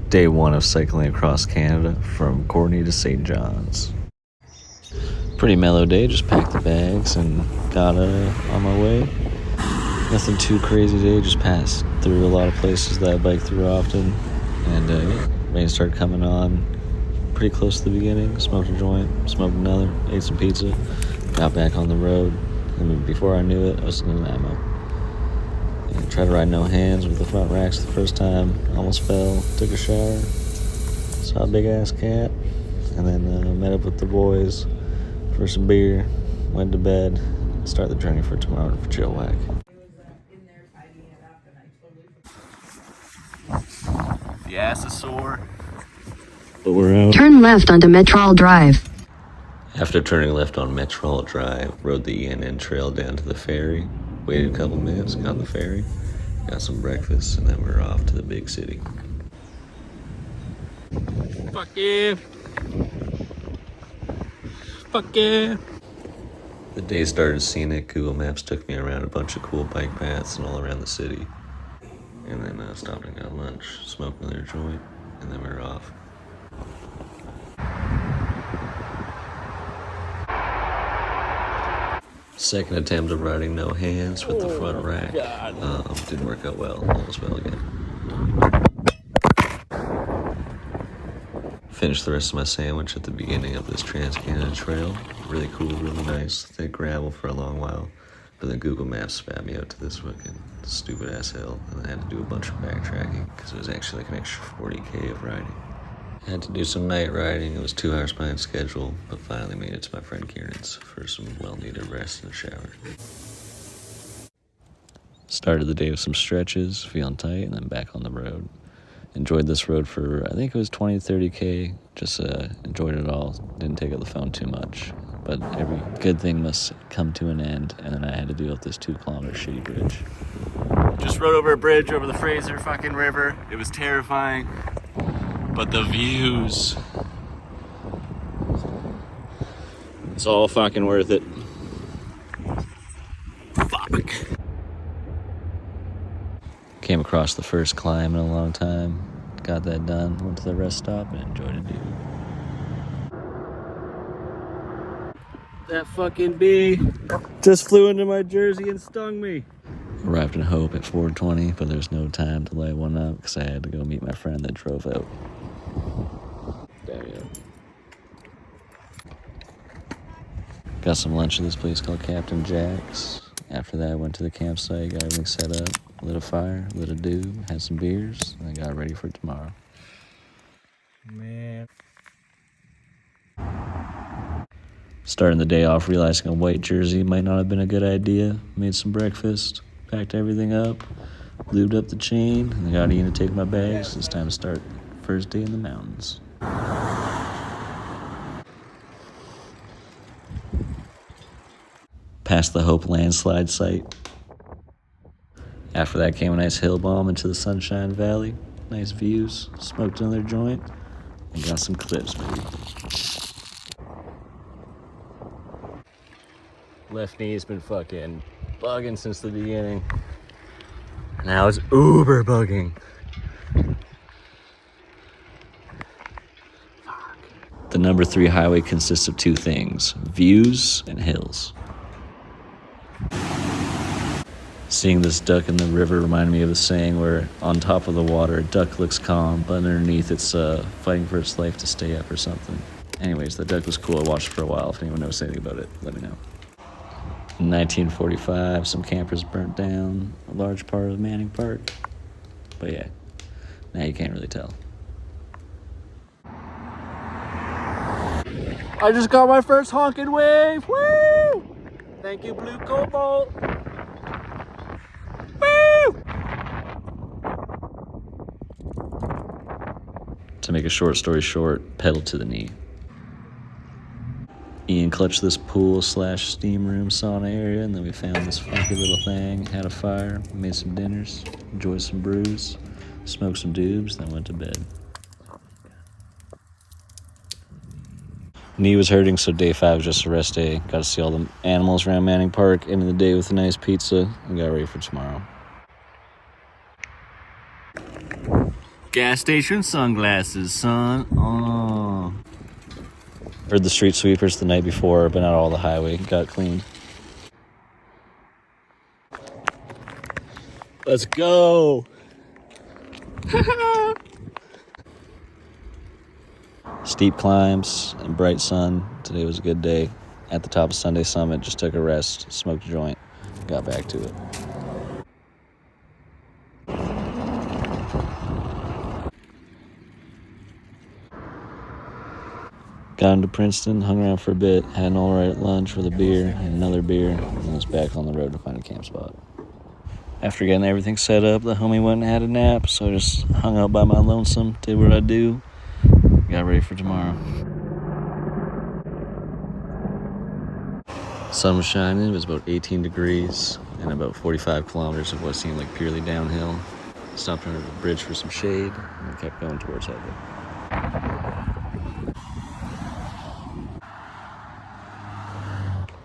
Day one of cycling across Canada from Courtenay to St. John's. Pretty mellow day, just packed the bags and got on my way. Nothing too crazy today, just passed through a lot of places that I bike through often. And rain started coming on pretty close to the beginning. Smoked a joint, smoked another, ate some pizza, got back on the road. And before I knew it, I was in ammo. And tried to ride no hands with the front racks the first time. Almost fell, took a shower, saw a big ass cat, and then met up with the boys for some beer, went to bed, start the journey for tomorrow for Chilliwack. The ass is sore, but we're out. Turn left onto Metral Drive. After turning left on Metral Drive, rode the ENN trail down to the ferry, waited a couple minutes, got on the ferry, got some breakfast, and then we're off to the big city. Fuck yeah! Fuck yeah! The day started scenic. Google Maps took me around a bunch of cool bike paths and all around the city. And then stopped and got lunch, smoked another joint, and then we were off. Second attempt of riding no hands with the front rack. Didn't work out well, almost fell again. Finished the rest of my sandwich at the beginning of this Trans-Canada Trail. Really cool, really nice, thick gravel for a long while. But then Google Maps spat me out to this fucking stupid ass hill, and I had to do a bunch of backtracking because it was actually like an extra 40K of riding. I had to do some night riding. It was 2 hours behind schedule, but finally made it to my friend Kieran's for some well-needed rest and a shower. Started the day with some stretches, feeling tight, and then back on the road. Enjoyed this road for, I think it was 20 to 30K. Just enjoyed it all. Didn't take out the phone too much. But every good thing must come to an end, and then I had to deal with this 2-kilometer shitty bridge. Just rode over a bridge over the Fraser fucking river. It was terrifying, but the views, it's all fucking worth it. Fuck. Came across the first climb in a long time. Got that done, went to the rest stop, and enjoyed a view. That fucking bee just flew into my jersey and stung me. Arrived in Hope at 4:20, but there's no time to light one up because I had to go meet my friend that drove out. There we go. Got some lunch at this place called Captain Jack's. After that, I went to the campsite, got everything set up, lit a fire, lit a doob, had some beers, and I got ready for tomorrow. Man. Starting the day off realizing a white jersey might not have been a good idea. Made some breakfast, packed everything up, lubed up the chain, and I got Ian to take my bags. It's time to start first day in the mountains. Past the Hope landslide site. After that came a nice hill bomb into the Sunshine Valley. Nice views, smoked another joint, and got some clips, baby. Left knee's been fucking bugging since the beginning. Now it's uber bugging. The number 3 highway consists of 2 things: views and hills. Seeing this duck in the river reminded me of the saying where on top of the water, a duck looks calm, but underneath it's fighting for its life to stay up or something. Anyways, the duck was cool. I watched it for a while. If anyone knows anything about it, let me know. In 1945, some campers burnt down a large part of Manning Park. But yeah, now you can't really tell. I just got my first honking wave. Woo! Thank you, Blue Cobalt. Woo! To make a short story short, pedal to the knee. Ian clutched this pool/steam room sauna area, and then we found this funky little thing, had a fire, made some dinners, enjoyed some brews, smoked some doobs, then went to bed. Knee was hurting, so day 5 was just a rest day. Got to see all the animals around Manning Park, ended the day with a nice pizza, and got ready for tomorrow. Gas station sunglasses, son. Oh. Heard the street sweepers the night before, been out all the highway, got cleaned. Let's go! Steep climbs and bright sun. Today was a good day. At the top of Sunday Summit, just took a rest, smoked a joint, got back to it. Got into Princeton, hung around for a bit, had an alright lunch with a beer and another beer, and then was back on the road to find a camp spot. After getting everything set up, the homie went and had a nap, so I just hung out by my lonesome, did what I do, got ready for tomorrow. Sun was shining, it was about 18 degrees, and about 45 kilometers of what seemed like purely downhill. Stopped under the bridge for some shade, and kept going towards heaven.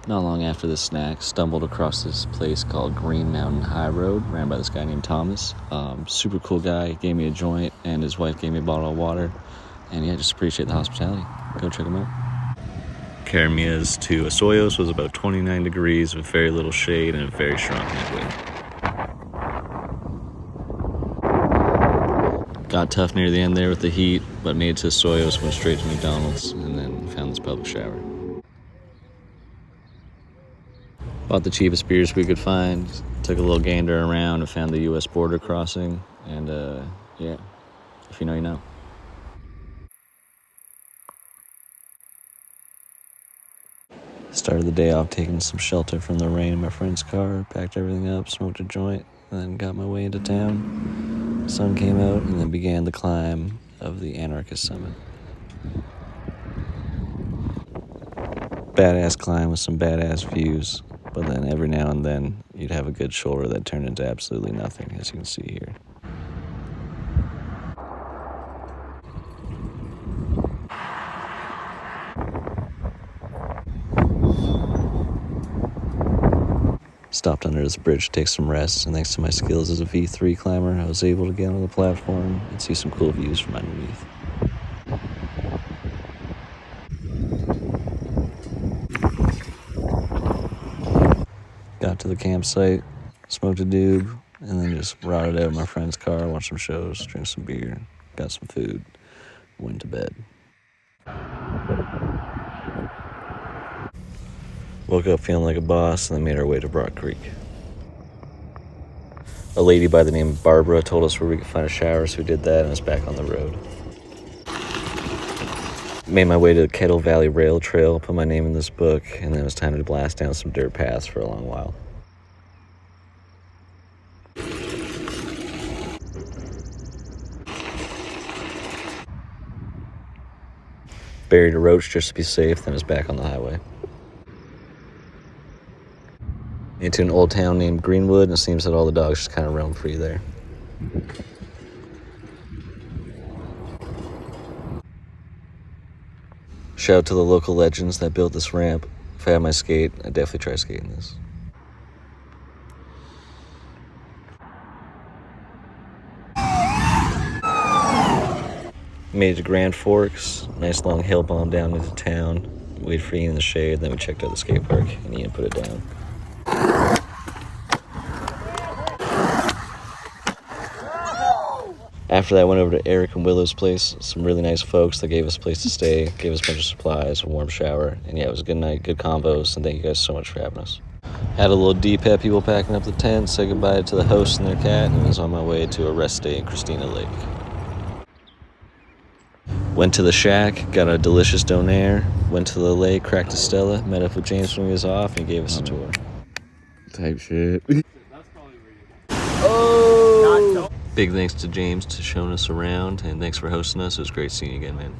Not long after this snack, stumbled across this place called Green Mountain High Road, ran by this guy named Thomas. Super cool guy, gave me a joint, and his wife gave me a bottle of water. And yeah, just appreciate the hospitality. Go check them out. Caramias to Osoyos was about 29 degrees with very little shade and a very strong headwind. Got tough near the end there with the heat, but made it to Osoyos, went straight to McDonald's, and then found this public shower. Bought the cheapest beers we could find, took a little gander around and found the U.S. border crossing, and yeah, if you know, you know. Started the day off taking some shelter from the rain in my friend's car, packed everything up, smoked a joint, and then got my way into town. Sun came out, and then began the climb of the Anarchist Summit. Badass climb with some badass views, but then every now and then you'd have a good shoulder that turned into absolutely nothing, as you can see here. Stopped under this bridge to take some rest, and thanks to my skills as a V3 climber, I was able to get on the platform and see some cool views from underneath. Got to the campsite, smoked a doob, and then just rotted out in my friend's car, watched some shows, drank some beer, got some food, went to bed. Woke up feeling like a boss, and then made our way to Broad Creek. A lady by the name of Barbara told us where we could find a shower, so we did that and was back on the road. Made my way to the Kettle Valley Rail Trail, put my name in this book, and then it was time to blast down some dirt paths for a long while. Buried a roach just to be safe, then was back on the highway. Into an old town named Greenwood, and it seems that all the dogs just kind of roam free there. Shout out to the local legends that built this ramp. If I had my skate, I'd definitely try skating this. Made it to Grand Forks, nice long hill bomb down into town. Waited for Ian in the shade, then we checked out the skate park, and Ian put it down. After that, I went over to Eric and Willow's place, some really nice folks that gave us a place to stay, gave us a bunch of supplies, a warm shower, and yeah, it was a good night, good convos, and thank you guys so much for having us. Had a little D-Pep people packing up the tent, said goodbye to the host and their cat, and was on my way to a rest day in Christina Lake. Went to the shack, got a delicious donair, went to the lake, cracked a Stella, met up with James when he was off, and he gave us a tour. Type shit. Oh! Big thanks to James for showing us around, and thanks for hosting us. It was great seeing you again, man.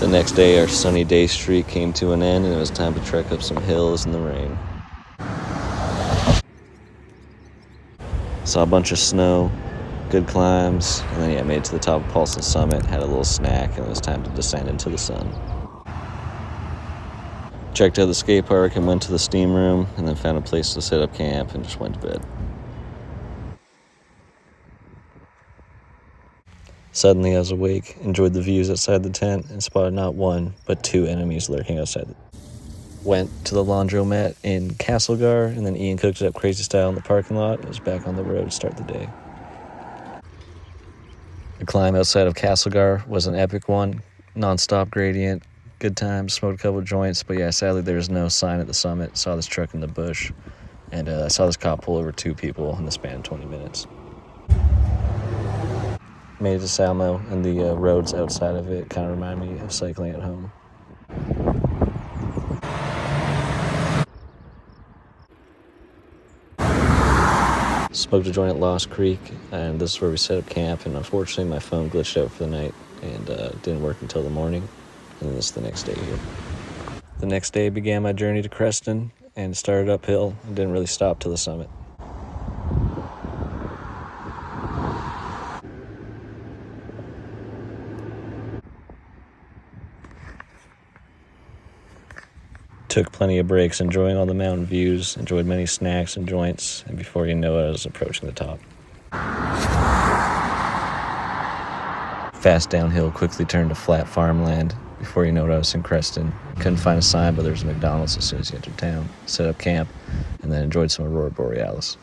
The next day, our sunny day streak came to an end, and it was time to trek up some hills in the rain. Saw a bunch of snow, good climbs, and then yeah, made it to the top of Paulson Summit, had a little snack, and it was time to descend into the sun. Checked out the skate park and went to the steam room, and then found a place to set up camp and just went to bed. Suddenly I was awake, enjoyed the views outside the tent, and spotted not one, but 2 enemies lurking outside. Went to the laundromat in Castlegar, and then Ian cooked it up crazy style in the parking lot. I was back on the road to start the day. The climb outside of Castlegar was an epic one, non-stop gradient, good times, smoked a couple joints, but yeah, sadly there was no sign at the summit. Saw this truck in the bush, and I saw this cop pull over 2 people in the span of 20 minutes. Made it to Salmo, and the roads outside of it kind of remind me of cycling at home. Smoked a joint at Lost Creek, and this is where we set up camp, and unfortunately my phone glitched out for the night and didn't work until the morning, and then this is the next day here. The next day began my journey to Creston, and started uphill and didn't really stop till the summit. Took plenty of breaks, enjoying all the mountain views, enjoyed many snacks and joints, and before you know it, I was approaching the top. Fast downhill quickly turned to flat farmland. Before you know it, I was in Creston. Couldn't find a sign, but there was a McDonald's as soon as you entered town. Set up camp, and then enjoyed some Aurora Borealis.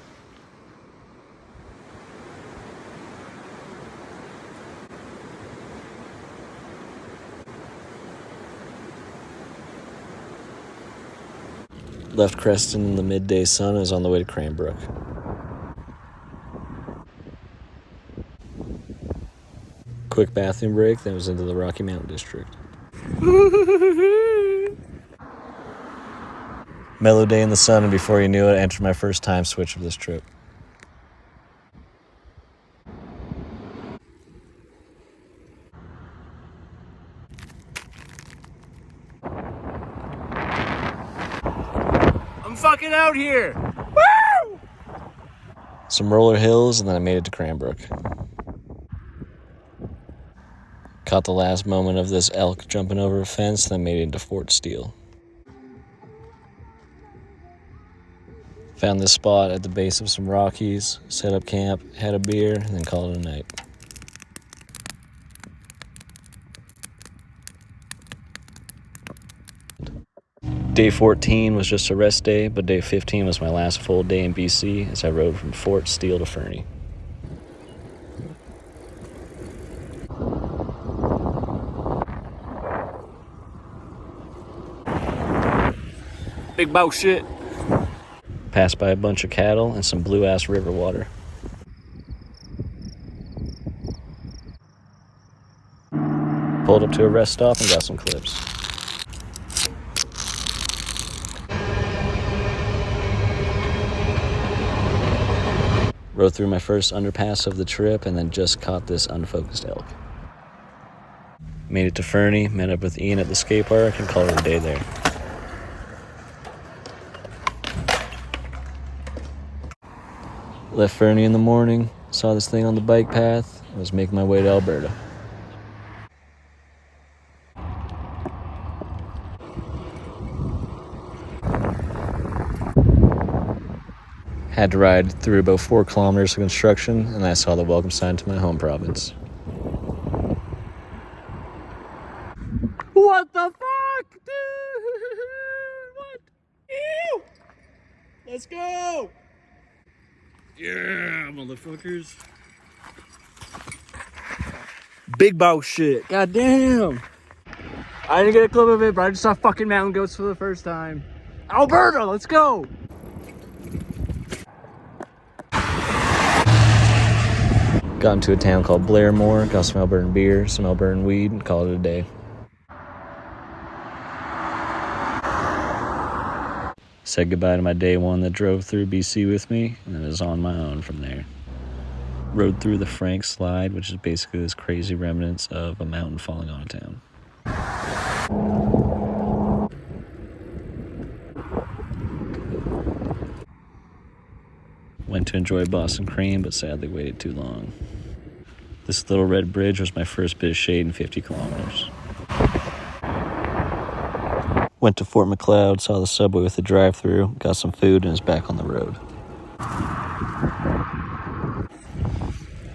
Left Creston in the midday sun and was on the way to Cranbrook. Quick bathroom break, then was into the Rocky Mountain District. Mellow day in the sun, and before you knew it, I entered my first time switch of this trip. I'm fucking out here! Woo! Some roller hills, and then I made it to Cranbrook. Caught the last moment of this elk jumping over a fence, then made it into Fort Steele. Found this spot at the base of some Rockies, set up camp, had a beer, and then called it a night. Day 14 was just a rest day, but day 15 was my last full day in BC as I rode from Fort Steele to Fernie. Big bow shit. Passed by a bunch of cattle and some blue-ass river water. Pulled up to a rest stop and got some clips. Rode through my first underpass of the trip and then just caught this unfocused elk. Made it to Fernie, met up with Ian at the skate park, and called it a day there. Left Fernie in the morning, saw this thing on the bike path, and was making my way to Alberta. Had to ride through about 4 kilometers of construction, and I saw the welcome sign to my home province. What the fuck, dude? What? Ew! Let's go! Yeah, motherfuckers. Big bow shit. God damn. I didn't get a clip of it, but I just saw fucking mountain goats for the first time. Alberta, let's go! Got into a town called Blairmore, got some Albertan beer, some Albertan weed, and called it a day. Said goodbye to my day one that drove through BC with me, and then was on my own from there. Rode through the Frank Slide, which is basically this crazy remnants of a mountain falling on a town. Went to enjoy Boston Cream, but sadly waited too long. This little red bridge was my first bit of shade in 50 kilometers. Went to Fort Macleod, saw the subway with the drive-thru, got some food, and was back on the road.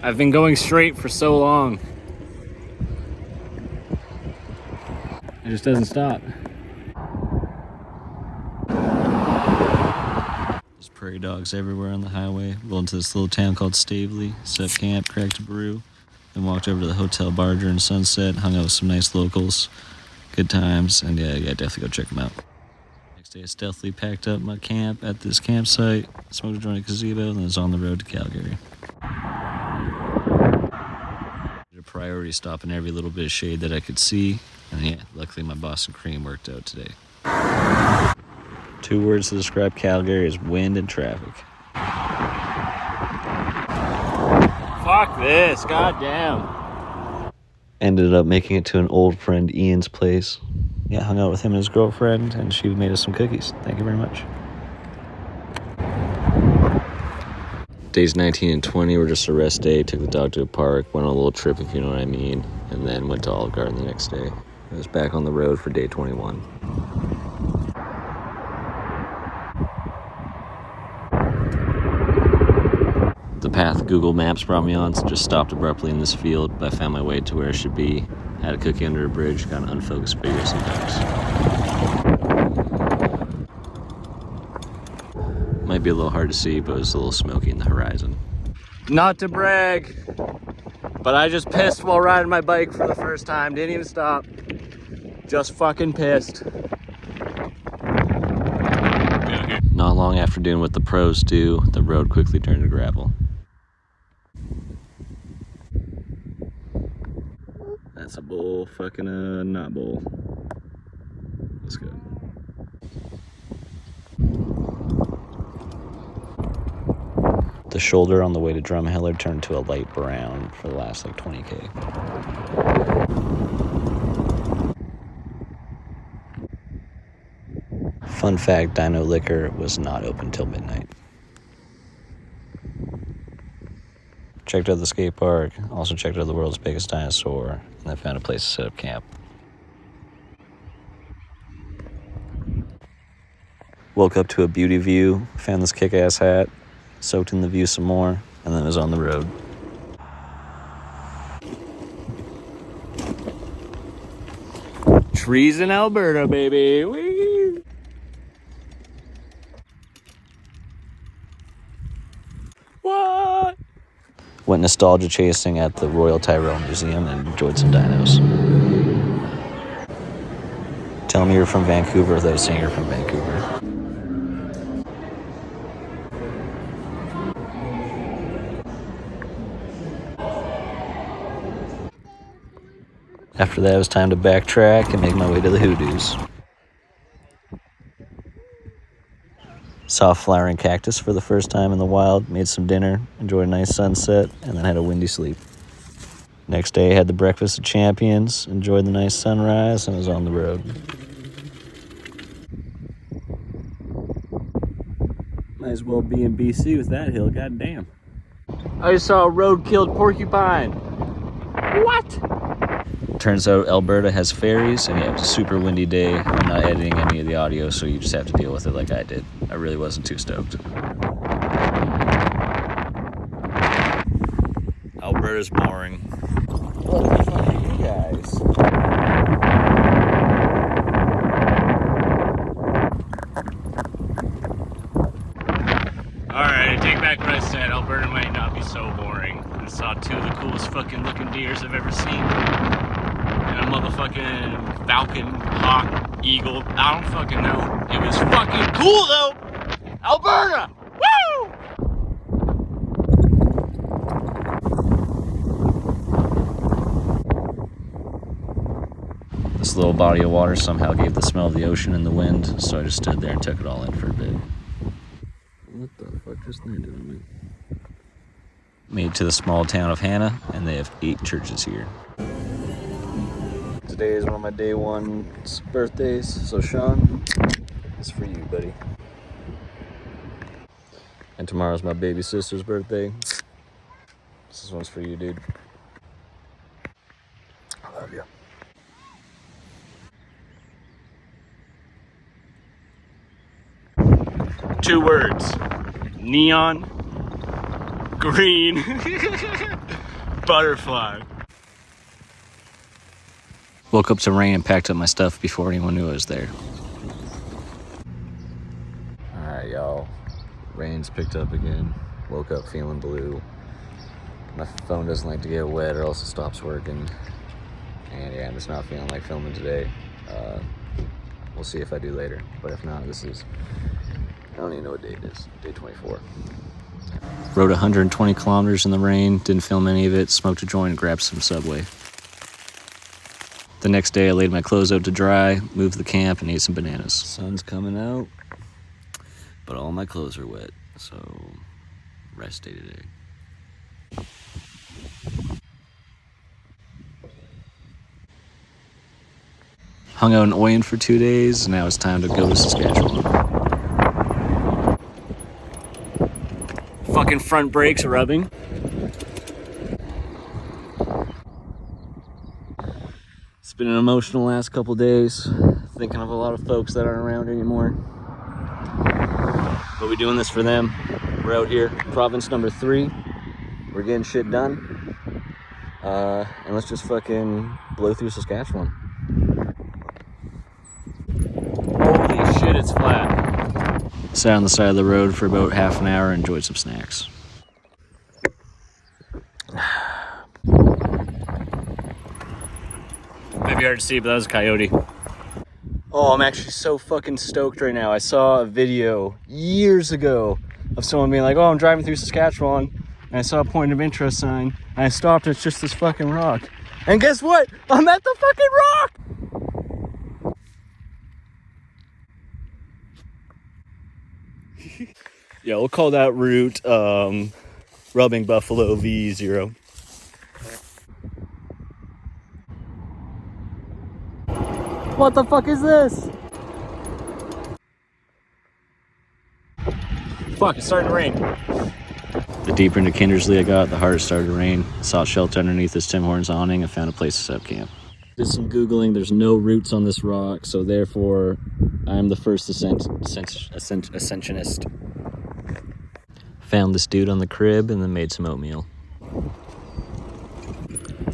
I've been going straight for so long. It just doesn't stop. There's prairie dogs everywhere on the highway. Rolled into this little town called Stavely, set up camp, cracked a brew, then walked over to the Hotel Barger in Sunset, hung out with some nice locals. Good times, and yeah, definitely go check them out. Next day, I stealthily packed up my camp at this campsite, smoked a joint at gazebo, and was on the road to Calgary. Did a priority stop in every little bit of shade that I could see, and yeah, luckily my Boston cream worked out today. 2 words to describe Calgary is wind and traffic. Fuck this, goddamn. Ended up making it to an old friend Ian's place. Yeah, hung out with him and his girlfriend, and she made us some cookies. Thank you very much. Days 19 and 20 were just a rest day. Took the dog to a park, went on a little trip, if you know what I mean, and then went to Olive Garden the next day. I was back on the road for day 21. The path Google Maps brought me on just stopped abruptly in this field, but I found my way to where I should be. Had a cookie under a bridge, got an unfocused video sometimes. Might be a little hard to see, but it was a little smoky in the horizon. Not to brag, but I just pissed while riding my bike for the first time. Didn't even stop. Just fucking pissed. Not long after doing what the pros do, the road quickly turned to gravel. That's a bull, fucking not bull. Let's go. The shoulder on the way to Drumheller turned to a light brown for the last like 20K. Fun fact, Dino Liquor was not open till midnight. Checked out the skate park, also checked out the world's biggest dinosaur, and then found a place to set up camp. Woke up to a beauty view, found this kick-ass hat, soaked in the view some more, and then was on the road. Trees in Alberta, baby. Whee! What? Went nostalgia chasing at the Royal Tyrrell Museum and enjoyed some dinos. Tell me you're from Vancouver without saying you're from Vancouver. After that, it was time to backtrack and make my way to the Hoodoos. Saw a flowering cactus for the first time in the wild, made some dinner, enjoyed a nice sunset, and then had a windy sleep. Next day, had the breakfast of champions, enjoyed the nice sunrise, and was on the road. Might as well be in BC with that hill, goddamn. I just saw a road-killed porcupine. What? Turns out Alberta has ferries, and yeah, it was a super windy day. I'm not editing any of the audio, so you just have to deal with it like I did. I really wasn't too stoked. Alberta's boring. What the fuck are you guys? Alright, I take back what I said. Alberta might not be so boring. I saw 2 of the coolest fucking looking deers I've ever seen. And a motherfucking falcon, hawk, eagle. I don't fucking know. It was fucking cool though! Alberta! Woo! This little body of water somehow gave the smell of the ocean and the wind, so I just stood there and took it all in for a bit. What the fuck is that doing? Made it to the small town of Hannah, and they have 8 churches here. Today is one of my day 1 birthdays, so Sean, it's for you, buddy. And tomorrow's my baby sister's birthday. This one's for you, dude. I love you. Two words. Neon. Green. Butterfly. Woke up to rain and packed up my stuff before anyone knew I was there. Alright, y'all. Rain's picked up again. Woke up feeling blue. My phone doesn't like to get wet or else it stops working. And yeah, I'm just not feeling like filming today. We'll see if I do later. But if not, this is, I don't even know what day it is. Day 24. Rode 120 kilometers in the rain, didn't film any of it, smoked a joint and grabbed some Subway. The next day I laid my clothes out to dry, moved the camp and ate some bananas. Sun's coming out, but all my clothes are wet, so rest day today. Hung out in Oyen for 2 days, and now it's time to go to Saskatchewan. Fucking front brakes rubbing. It's been an emotional last couple days, thinking of a lot of folks that aren't around anymore. But we're doing this for them. We're out here, province number 3. We're getting shit done. And let's just fucking blow through Saskatchewan. Holy shit, it's flat. Sat on the side of the road for about half an hour and enjoyed some snacks. Maybe hard to see, but that was a coyote. Oh, I'm actually so fucking stoked right now. I saw a video years ago of someone being like, oh, I'm driving through Saskatchewan, and I saw a point of interest sign, and I stopped, and it's just this fucking rock. And guess what? I'm at the fucking rock! Yeah, we'll call that route Rubbing Buffalo V0. What the fuck is this? Fuck, it's starting to rain. The deeper into Kindersley I got, the harder it started to rain. Sought shelter underneath this Tim Hortons awning and found a place to set up camp. Did some Googling, there's no roots on this rock, so therefore I'm the first ascensionist. Found this dude on the crib and then made some oatmeal.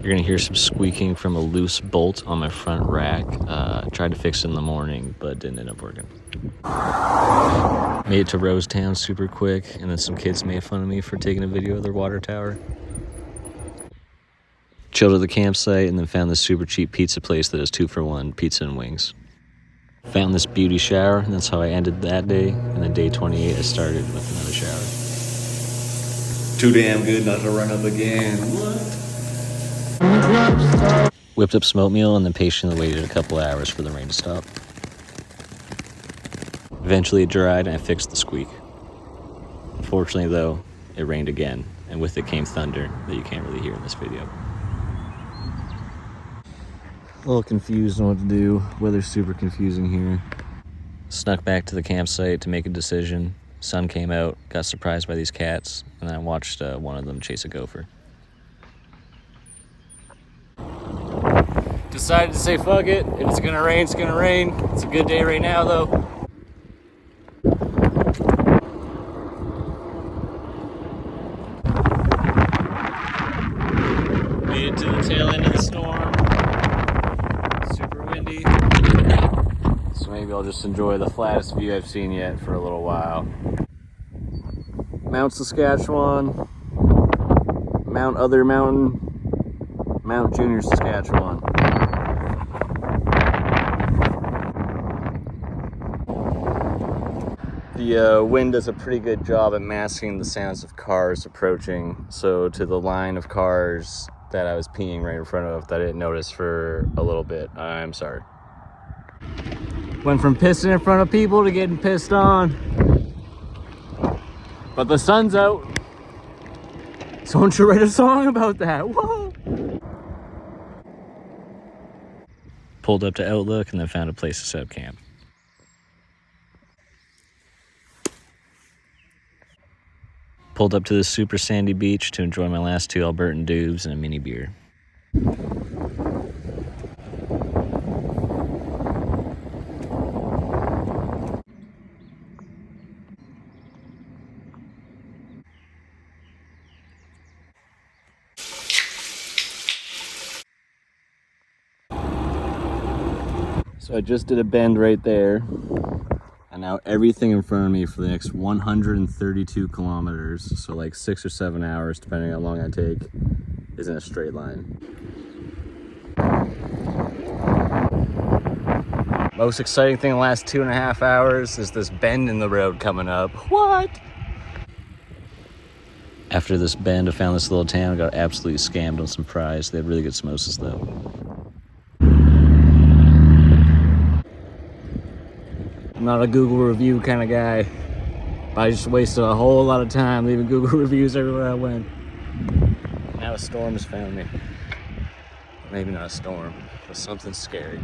You're gonna hear some squeaking from a loose bolt on my front rack. Tried to fix it in the morning, but didn't end up working. Made it to Rosetown super quick, and then some kids made fun of me for taking a video of their water tower. Chilled at the campsite, and then found this super cheap pizza place that has 2-for-1 pizza and wings. Found this beauty shower, and that's how I ended that day. And then day 28, I started with another shower. Too damn good not to run up again. What? Whipped up some oatmeal and then patiently waited a couple hours for the rain to stop. Eventually it dried and I fixed the squeak. Fortunately though, it rained again, and with it came thunder that you can't really hear in this video. A little confused on what to do. Weather's super confusing here. Snuck back to the campsite to make a decision. Sun came out, got surprised by these cats, and I watched one of them chase a gopher. Decided to say fuck it. If it's gonna rain, it's gonna rain. It's a good day right now though. Made it to the tail end of the storm. Super windy. So maybe I'll just enjoy the flattest view I've seen yet for a little while. Mount Saskatchewan, Mount Other Mountain, Mount Junior Saskatchewan. The wind does a pretty good job at masking the sounds of cars approaching. So to the line of cars that I was peeing right in front of that I didn't notice for a little bit, I'm sorry. Went from pissing in front of people to getting pissed on. But the sun's out. Someone should write a song about that. Whoa! Pulled up to Outlook and then found a place to set up camp. Pulled up to this super sandy beach to enjoy my last 2 Albertan dubs and a mini beer. So I just did a bend right there. And now everything in front of me for the next 132 kilometers, so like 6 or 7 hours, depending on how long I take, is in a straight line. Most exciting thing in the last 2.5 hours is this bend in the road coming up. What? After this bend, I found this little town. I got absolutely scammed on some fries. They had really good samosas though. I'm not a Google review kind of guy. I just wasted a whole lot of time leaving Google reviews everywhere I went. Now a storm has found me. Maybe not a storm, but something scary.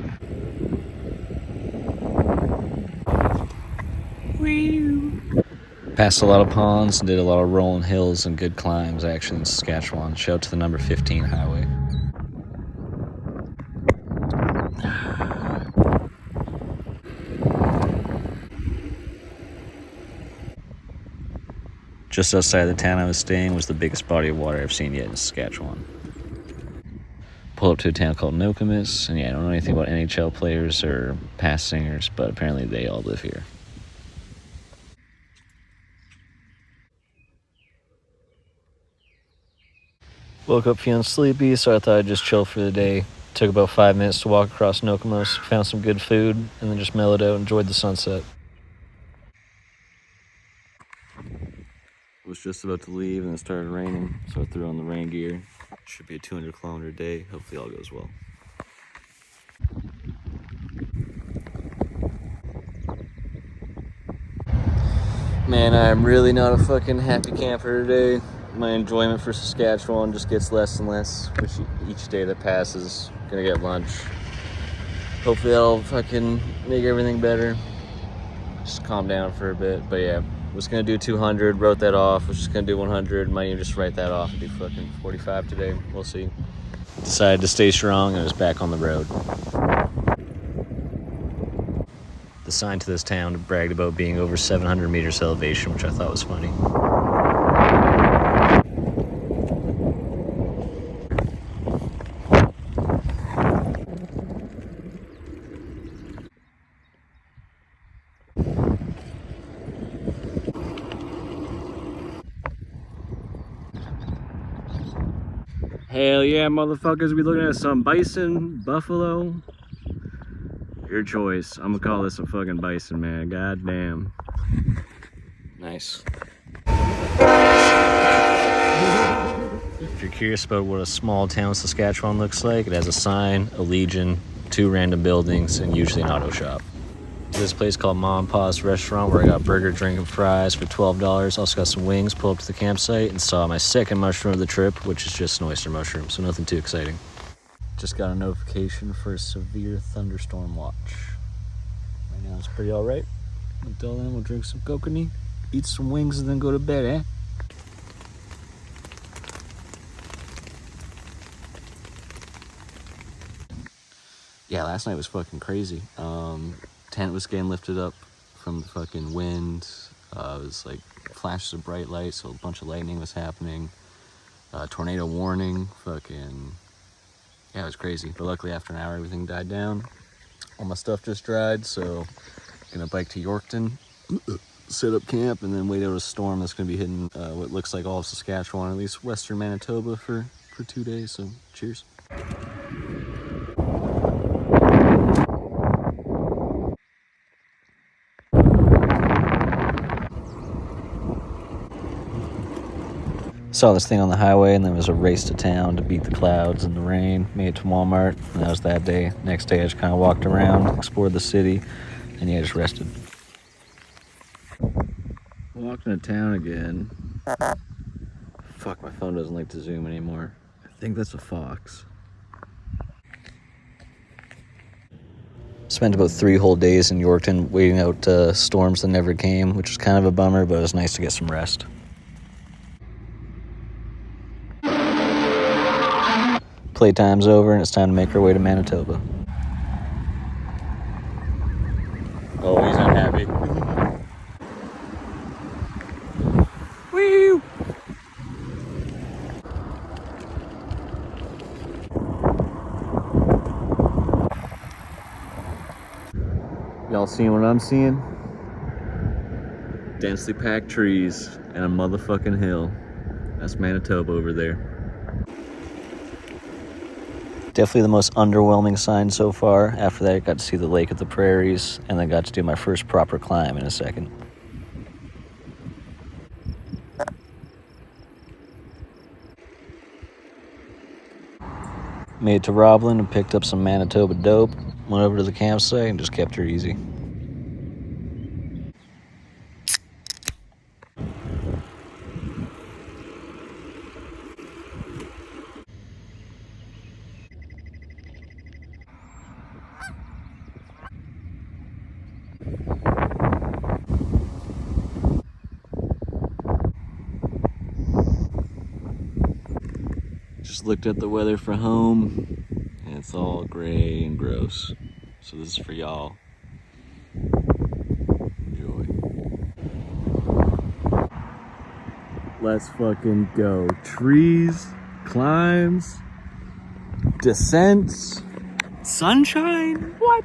Passed a lot of ponds and did a lot of rolling hills and good climbs actually in Saskatchewan. Shout out to the number 15 highway. Just outside the town I was staying was the biggest body of water I've seen yet in Saskatchewan. Pulled up to a town called Nokomis, and yeah, I don't know anything about NHL players or past singers, but apparently they all live here. Woke up feeling sleepy, so I thought I'd just chill for the day. Took about 5 minutes to walk across Nokomis, found some good food, and then just mellowed out and enjoyed the sunset. Was just about to leave and it started raining, so I threw on the rain gear. Should be a 200-kilometer day. Hopefully all goes well. Man, I'm really not a fucking happy camper today. My enjoyment for Saskatchewan just gets less and less with each day that passes. Gonna get lunch. Hopefully that'll fucking make everything better. Just calm down for a bit, but yeah. Was gonna do 200, wrote that off. Was just gonna do 100, might even just write that off and do fucking 45 today. We'll see. Decided to stay strong and was back on the road. The sign to this town bragged about being over 700 meters elevation, which I thought was funny. Hell yeah, motherfuckers, we looking at some bison, buffalo. Your choice. I'm gonna call this a fucking bison, man. God damn. Nice. If you're curious about what a small town Saskatchewan looks like, it has a sign, a legion, 2 random buildings, and usually an auto shop. This place called Mom and Pa's Restaurant where I got burger, drink, and fries for $12. Also got some wings, pulled up to the campsite, and saw my second mushroom of the trip, which is just an oyster mushroom, so nothing too exciting. Just got a notification for a severe thunderstorm watch. Right now it's pretty alright. Until then, we'll drink some coconut, eat some wings, and then go to bed, eh? Yeah, last night was fucking crazy. Tent was getting lifted up from the fucking wind. It was like flashes of bright light, so a bunch of lightning was happening. Tornado warning, fucking, yeah, it was crazy. But luckily after an hour, everything died down. All my stuff just dried, so gonna bike to Yorkton, set up camp, and then wait out a storm that's gonna be hitting what looks like all of Saskatchewan, at least western Manitoba for 2 days, so cheers. Saw this thing on the highway, and then there was a race to town to beat the clouds and the rain. Made it to Walmart, and that was that day. Next day, I just kind of walked around, explored the city, and yeah, just rested. Walking to town again. Fuck, my phone doesn't like to zoom anymore. I think that's a fox. Spent about 3 whole days in Yorkton waiting out storms that never came, which was kind of a bummer, but it was nice to get some rest. Playtime's over and it's time to make our way to Manitoba. Oh, he's not happy. Woo! Y'all seeing what I'm seeing? Densely packed trees and a motherfucking hill. That's Manitoba over there. Definitely the most underwhelming sign so far. After that, I got to see the lake at the prairies, and then got to do my first proper climb in a second. Made it to Roblin and picked up some Manitoba dope. Went over to the campsite and just kept her easy. Just looked at the weather for home, and it's all gray and gross. So this is for y'all. Enjoy. Let's fucking go. Trees, climbs, descents, sunshine. What?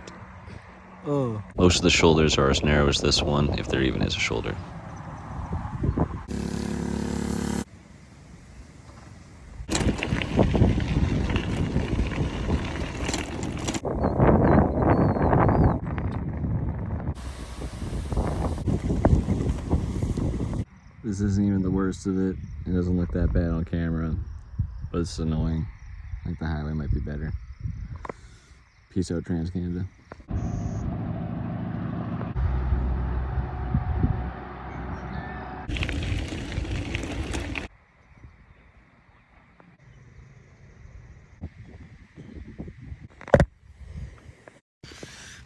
Oh. Most of the shoulders are as narrow as this one, if there even is a shoulder. This isn't even the worst of it. It doesn't look that bad on camera, but it's annoying. I think the highway might be better. Peace out, Trans Canada.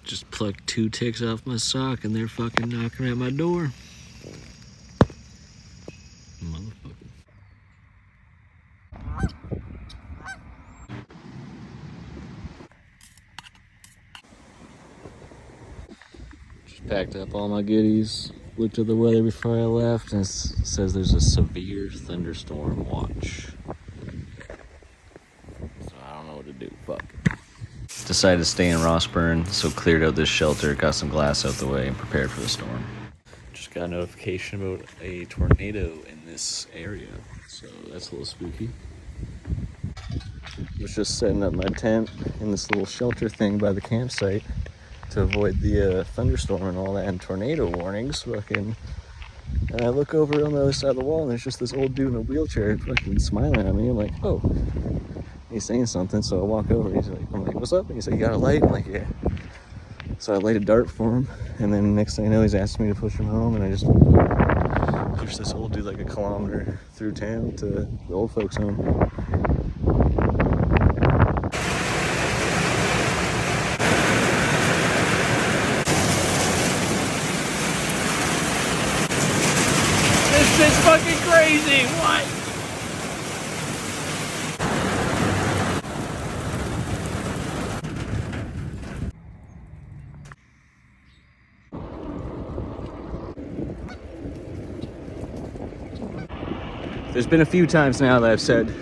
Just plucked 2 ticks off my sock and they're fucking knocking at my door. Motherfucker. Just packed up all my goodies. Looked at the weather before I left and it says there's a severe thunderstorm watch. So I don't know what to do. Fuck. Decided to stay in Rossburn, so cleared out this shelter, got some glass out the way, and prepared for the storm. Just got a notification about a tornado in this area, so that's a little spooky. Was just setting up my tent in this little shelter thing by the campsite to avoid the thunderstorm and all that, and tornado warnings. Fucking, and I look over on the other side of the wall, and there's just this old dude in a wheelchair, fucking smiling at me. I'm like, oh. He's saying something, so I walk over. I'm like, what's up? And he's like, you got a light? I'm like, yeah. So I light a dart for him, and then next thing I know, he's asking me to push him home, and I just pushed this old dude like a kilometer through town to the old folks' home. This shit's fucking crazy. What? There's been a few times now that I've said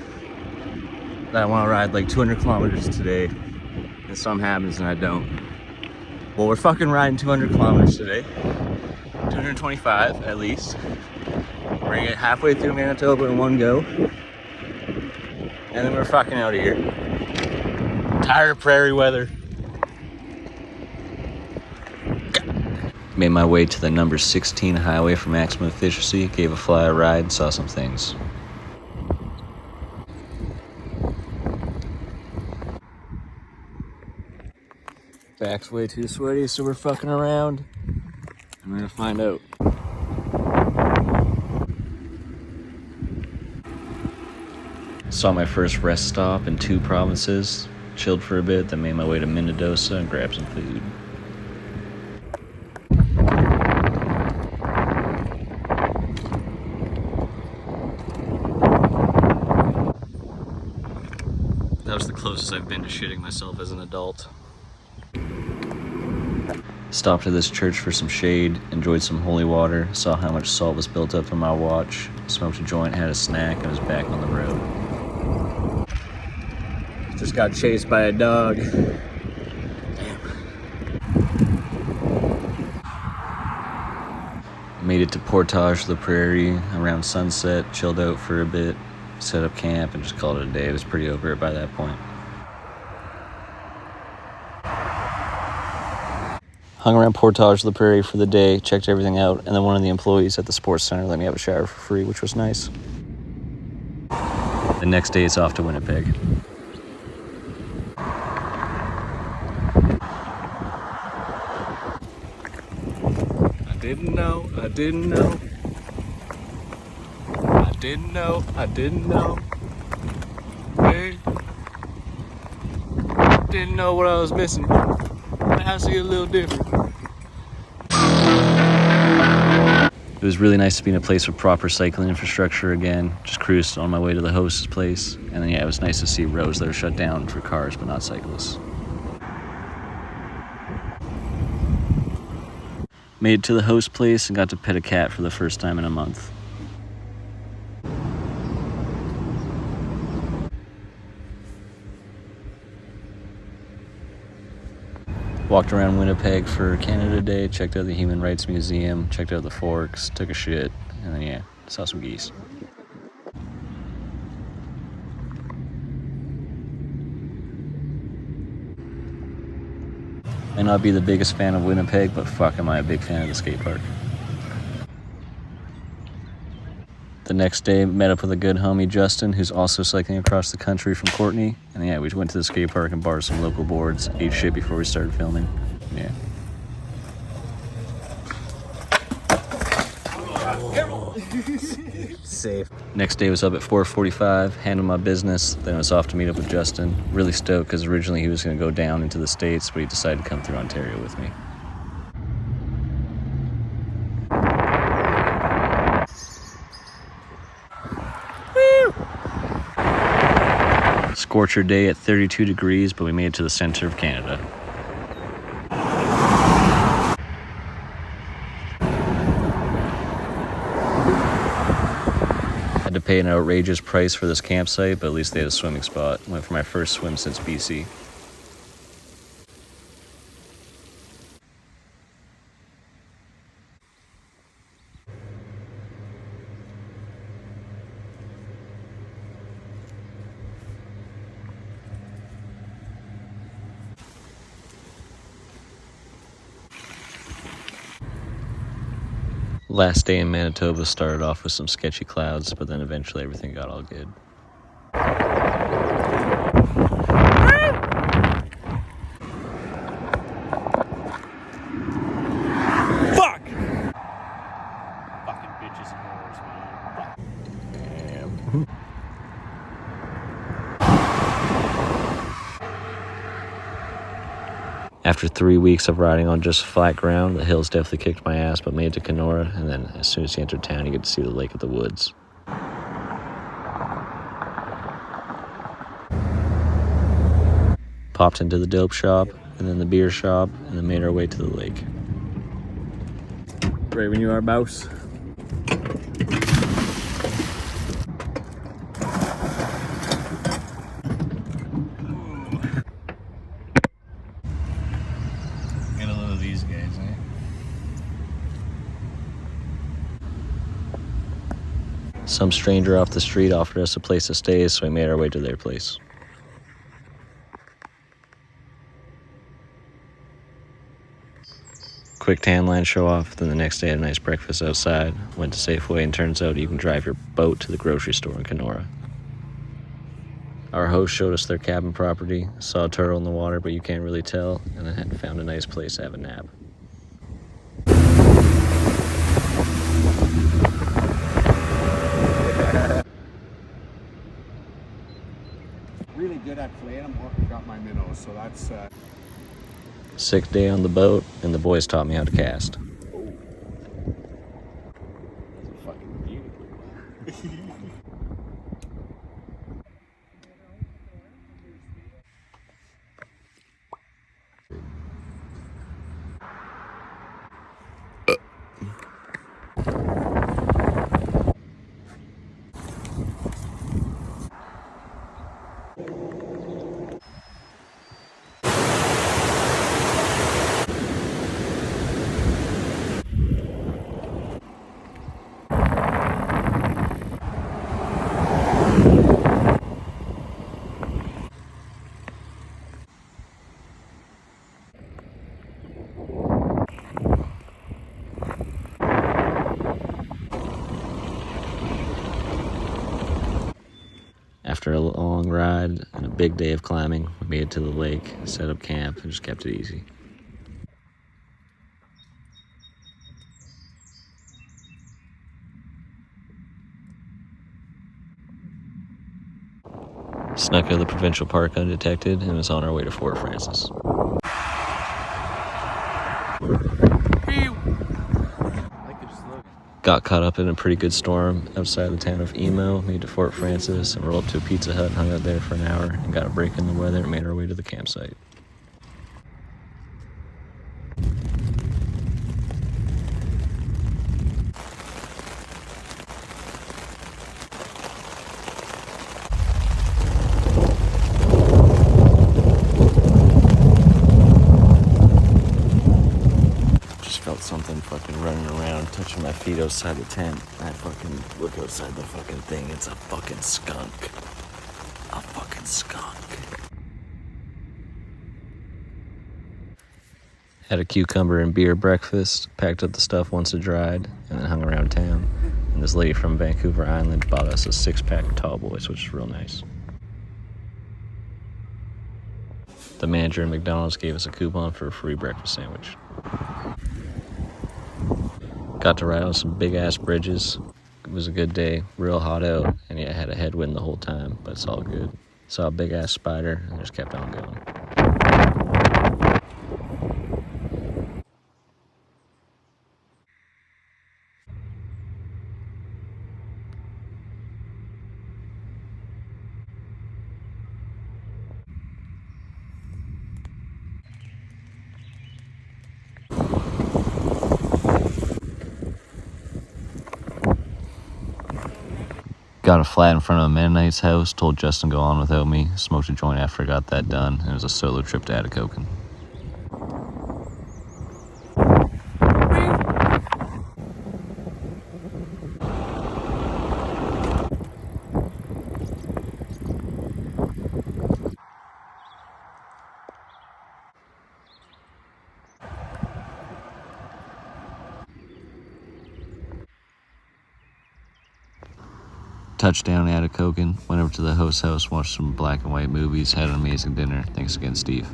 that I want to ride like 200 kilometers today, and some happens and I don't. Well, we're fucking riding 200 kilometers today. 225 at least. We're gonna get halfway through Manitoba in one go, and then we're fucking out of here. Tired of prairie weather. Made my way to the number 16 highway for maximum efficiency, gave a fly a ride, and saw some things. Back's way too sweaty, so we're fucking around. And we're gonna find out. Saw my first rest stop in 2 provinces, chilled for a bit, then made my way to Minnedosa and grabbed some food. That was the closest I've been to shitting myself as an adult. Stopped at this church for some shade, enjoyed some holy water, saw how much salt was built up in my watch, smoked a joint, had a snack, and was back on the road. Just got chased by a dog. Damn. Made to Portage la Prairie around sunset, chilled out for a bit, set up camp, and just called it a day. It was pretty over it by that point. Hung around Portage la Prairie for the day, checked everything out, and then one of the employees at the sports center let me have a shower for free, which was nice. The next day, it's off to Winnipeg. I didn't know. I didn't know hey, didn't know what I was missing. Now I see a little different. It was really nice to be in a place with proper cycling infrastructure again. Just cruised on my way to the host's place. And then, yeah, it was nice to see roads that are shut down for cars but not cyclists. Made it to the host place and got to pet a cat for the first time in a month. Walked around Winnipeg for Canada Day, checked out the Human Rights Museum, checked out the Forks, took a shit, and then, yeah, saw some geese. May not be the biggest fan of Winnipeg, but fuck am I a big fan of the skate park. The next day, met up with a good homie, Justin, who's also cycling across the country from Courtney. And yeah, we went to the skate park and borrowed some local boards, ate shit before we started filming. Yeah. Safe. Next day was up at 4:45, handled my business, then I was off to meet up with Justin. Really stoked because originally he was going to go down into the States, but he decided to come through Ontario with me. Scorcher day at 32 degrees, but we made it to the center of Canada. Had to pay an outrageous price for this campsite, but at least they had a swimming spot. Went for my first swim since BC. Last day in Manitoba started off with some sketchy clouds, but then eventually everything got all good. Fuck! Fucking bitches and whores, man. Damn. After 3 weeks of riding on just flat ground, the hills definitely kicked my ass, but made it to Kenora, and then as soon as you enter town, you get to see the Lake of the Woods. Popped into the dope shop, and then the beer shop, and then made our way to the lake. Right when you are, mouse. Get a load of these guys, eh? Some stranger off the street offered us a place to stay, so we made our way to their place. Quick tan line show off, then the next day had a nice breakfast outside, went to Safeway, and turns out you can drive your boat to the grocery store in Kenora. Our host showed us their cabin property, saw a turtle in the water, but you can't really tell, and then found a nice place to have a nap. Really good at playing them. Oh, got my minnows, so that's. Sick day on the boat, and the boys taught me how to cast. Fucking beautiful. After a long ride and a big day of climbing, we made it to the lake, set up camp, and just kept it easy. Snuck out of the provincial park undetected and was on our way to Fort Francis. Got caught up in a pretty good storm outside the town of Emo, made to Fort Francis, and rolled up to a Pizza Hut and hung out there for an hour and got a break in the weather and made our way to the campsite. Something fucking running around, touching my feet outside the tent. I fucking look outside the fucking thing. It's a fucking skunk. A fucking skunk. Had a cucumber and beer breakfast, packed up the stuff once it dried, and then hung around town. And this lady from Vancouver Island bought us a 6-pack of Tall Boys, which is real nice. The manager at McDonald's gave us a coupon for a free breakfast sandwich. Got to ride on some big-ass bridges. It was a good day, real hot out, and yeah, I had a headwind the whole time, but it's all good. Saw a big-ass spider, and just kept on going. Got a flat in front of a Mennonite's house, told Justin to go on without me, smoked a joint after I got that done, and it was a solo trip to Atikokan. Touchdown at Atikokan, went over to the host house, watched some black and white movies, had an amazing dinner. Thanks again, Steve.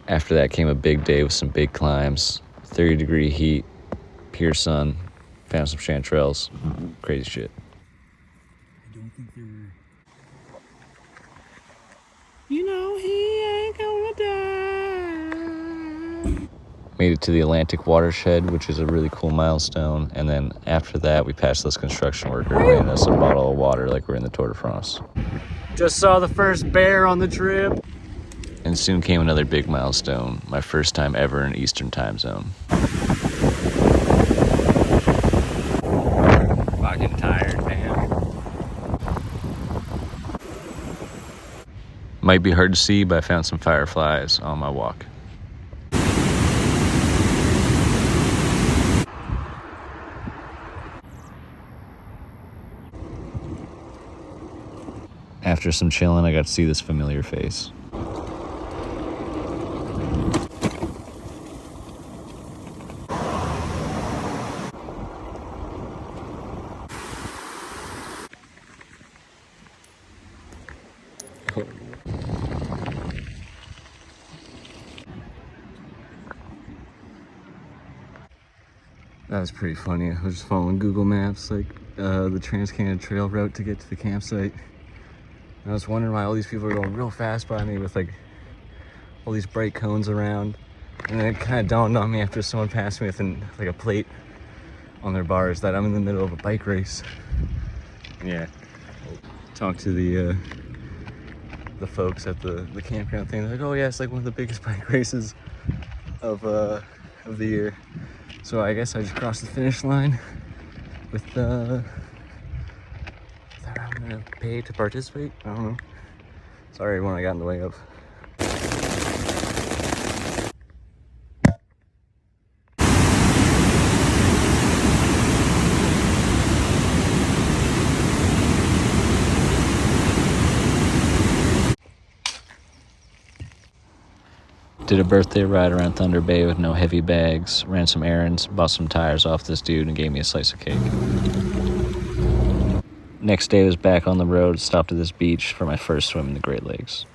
After that came a big day with some big climbs, 30-degree heat, pure sun, found some chanterelles, crazy shit. I don't think they were. You know he ain't gonna die. Made it to the Atlantic watershed, which is a really cool milestone. And then after that, we passed this construction worker handing us a bottle of water like we're in the Tour de France. Just saw the first bear on the trip. And soon came another big milestone, my first time ever in Eastern time zone. Fucking tired, man. Might be hard to see, but I found some fireflies on my walk. After some chilling, I got to see this familiar face. That was pretty funny. I was just following Google Maps, like the Trans-Canada Trail route to get to the campsite. And I was wondering why all these people are going real fast by me with like all these bright cones around. And then it kind of dawned on me after someone passed me with like a plate on their bars that I'm in the middle of a bike race. Yeah, talked to the folks at the campground thing. They're like, oh yeah, it's like one of the biggest bike races of the year. So I guess I just crossed the finish line with I'm gonna pay to participate. I don't know. Sorry when I got in the way of. Did a birthday ride around Thunder Bay with no heavy bags, ran some errands, bought some tires off this dude, and gave me a slice of cake. Next day I was back on the road, stopped at this beach for my first swim in the Great Lakes.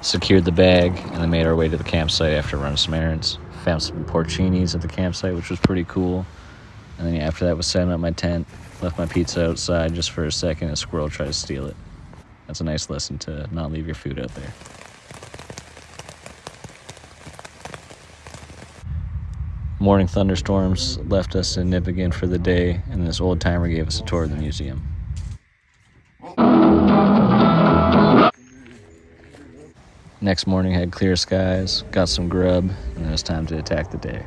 Secured the bag, and then made our way to the campsite after running some errands. Found some porcinis at the campsite, which was pretty cool. And then after that was setting up my tent. Left my pizza outside just for a second, and a squirrel tried to steal it. That's a nice lesson to not leave your food out there. Morning thunderstorms left us in Nipigon for the day, and this old timer gave us a tour of the museum. Next morning had clear skies, got some grub, and it was time to attack the day.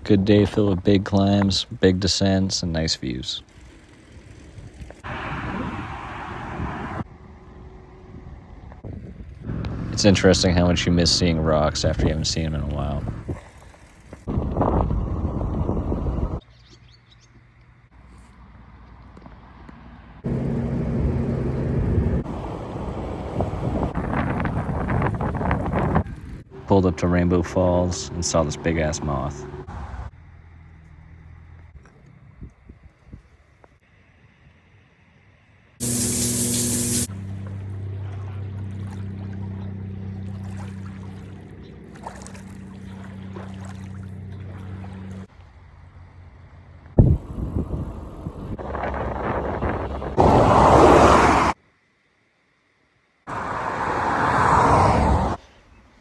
Good day filled with big climbs, big descents, and nice views. It's interesting how much you miss seeing rocks after you haven't seen them in a while. Pulled up to Rainbow Falls and saw this big-ass moth.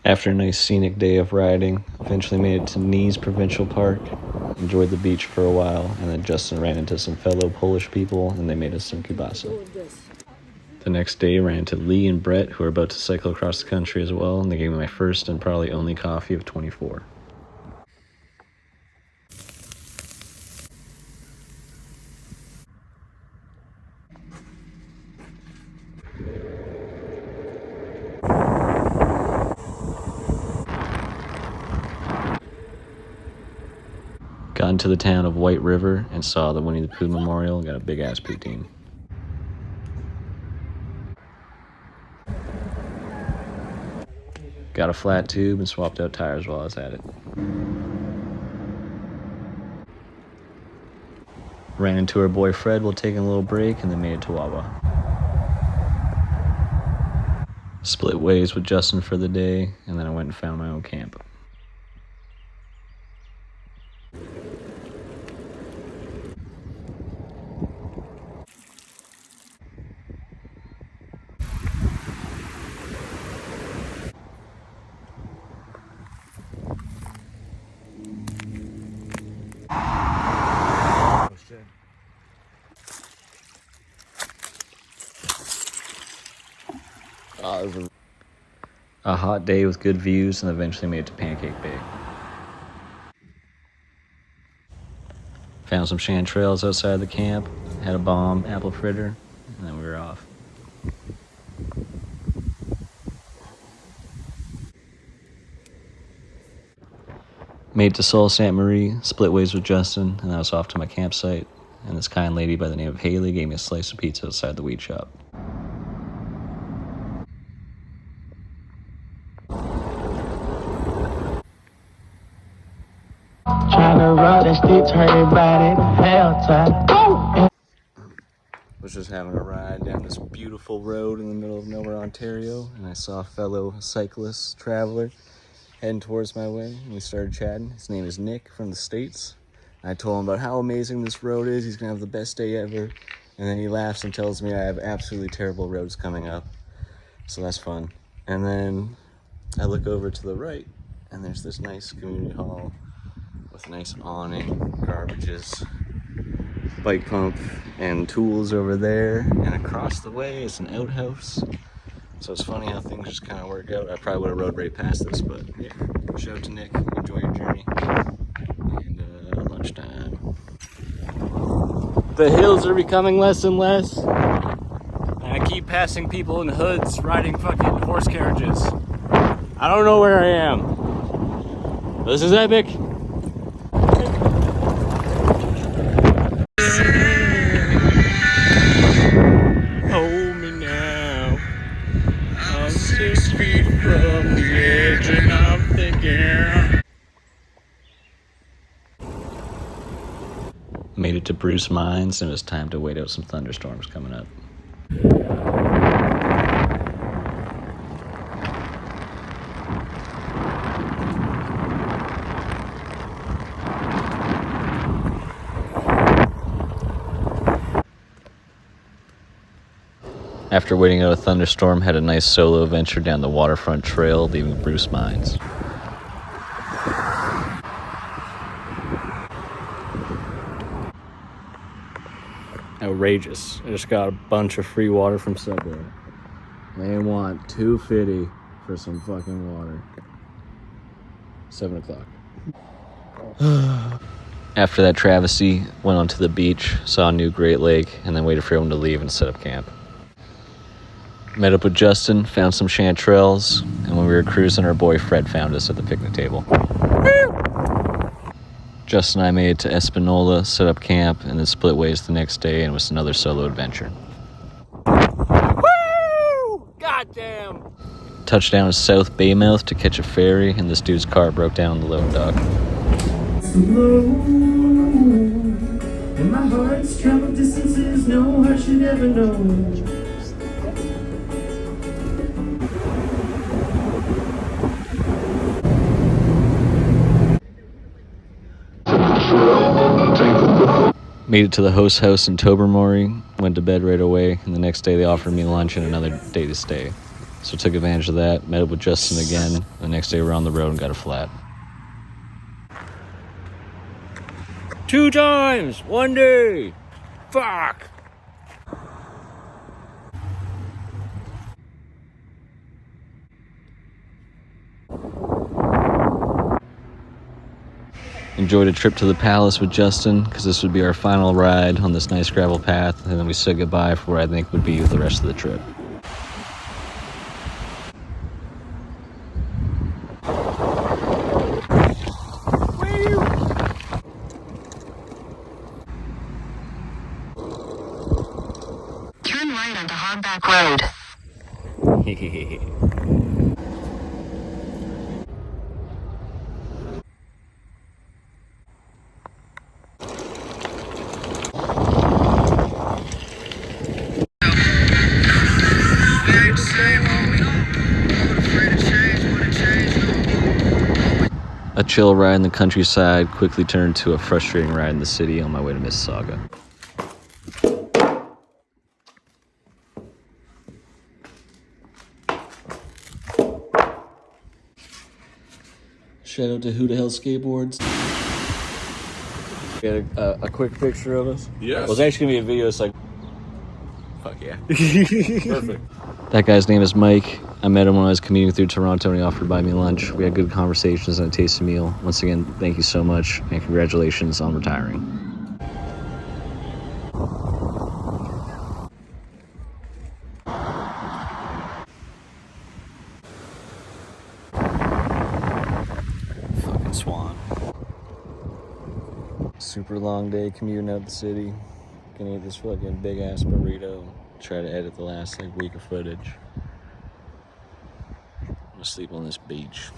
After a nice scenic day of riding, eventually made it to Nice Provincial Park, enjoyed the beach for a while, and then Justin ran into some fellow Polish people, and they made us some kielbasa. The next day, ran into Lee and Brett, who are about to cycle across the country as well, and they gave me my first and probably only coffee of 24. Got into the town of White River and saw the Winnie the Pooh Memorial, got a big-ass poutine. Got a flat tube and swapped out tires while I was at it. Ran into her boy Fred while taking a little break and then made it to Wawa. Split ways with Justin for the day, and then I went and found my own camp. A hot day with good views, and eventually made it to Pancake Bay. Found some chanterelles outside the camp, had a bomb apple fritter, and then we were off. Made it to Sault Ste. Marie, split ways with Justin, and I was off to my campsite, and this kind lady by the name of Haley gave me a slice of pizza outside the weed shop. Was just having a ride down this beautiful road in the middle of nowhere, Ontario, and I saw a fellow cyclist traveler heading towards my way, and we started chatting. His name is Nick from the States. I told him about how amazing this road is. He's gonna have the best day ever. And then he laughs and tells me I have absolutely terrible roads coming up. So that's fun. And then I look over to the right, and there's this nice community hall with a nice awning, garbages, bike pump, and tools over there. And across the way is an outhouse. So it's funny how things just kind of work out. I probably would have rode right past this, but yeah. Shout out to Nick. Enjoy your journey. And lunchtime. The hills are becoming less and less. And I keep passing people in hoods riding fucking horse carriages. I don't know where I am. This is epic. Hold me now. I'm 6 feet from the edge and I'm thinking. Made it to Bruce Mines, and it was time to wait out some thunderstorms coming up. After waiting out a thunderstorm, had a nice solo adventure down the waterfront trail, leaving Bruce Mines. Outrageous. I just got a bunch of free water from Subway. They want $2.50 for some fucking water. 7 o'clock. After that travesty, went onto the beach, saw a new Great Lake, and then waited for everyone to leave and set up camp. Met up with Justin, found some chanterelles, and when we were cruising, our boy Fred found us at the picnic table. Justin and I made it to Espanola, set up camp, and then split ways the next day, and it was another solo adventure. Woo! Goddamn! Touched down at South Baymouth to catch a ferry, and this dude's car broke down on the loading dock. And my heart's traveled distances no heart should ever know. Made it to the host house in Tobermory, went to bed right away, and the next day they offered me lunch and another day to stay. So took advantage of that, met up with Justin again. The next day we're on the road and got a flat. 2 times! 1 day! Fuck! Enjoyed a trip to the palace with Justin, because this would be our final ride on this nice gravel path, and then we said goodbye for what I think would be the rest of the trip. Turn right onto Hogback Road. A chill ride in the countryside quickly turned to a frustrating ride in the city on my way to Mississauga. Shout out to Who the Hell Skateboards. Get a quick picture of us? Yes. Well, it's actually gonna be a video, it's like... Fuck yeah. Perfect. That guy's name is Mike. I met him when I was commuting through Toronto and he offered to buy me lunch. We had good conversations and a tasty meal. Once again, thank you so much and congratulations on retiring. Fucking Swan. Super long day commuting out the city. Gonna eat this fucking big ass burrito. Try to edit the last week of footage. I'm gonna sleep on this beach.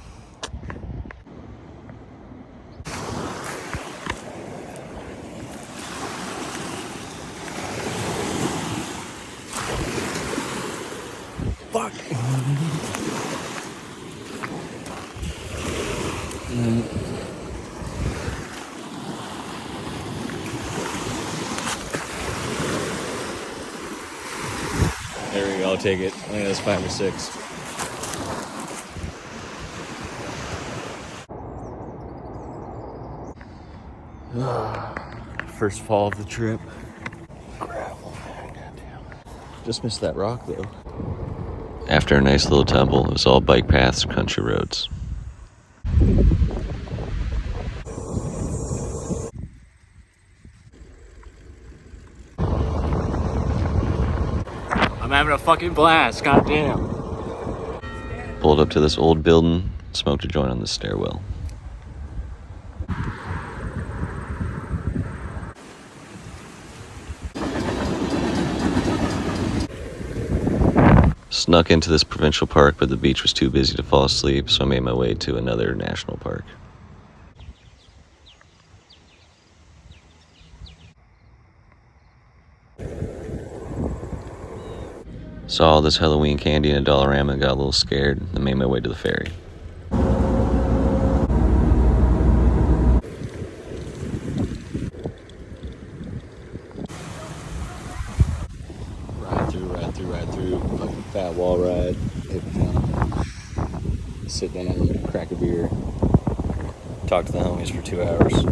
Fuck! There we go, I'll take it. I think that's 5 or 6. First fall of the trip. Gravel, man, goddamn. Just missed that rock though. After a nice little tumble, it was all bike paths, country roads. I'm having a fucking blast, goddamn. Pulled up to this old building, smoked a joint on the stairwell. Snuck into this provincial park, but the beach was too busy to fall asleep, so I made my way to another national park. Saw all this Halloween candy in a Dollarama and got a little scared, and made my way to the ferry. Ride through, fucking fat wall ride, hit the jump, sit down, crack a beer, talk to the homies for 2 hours.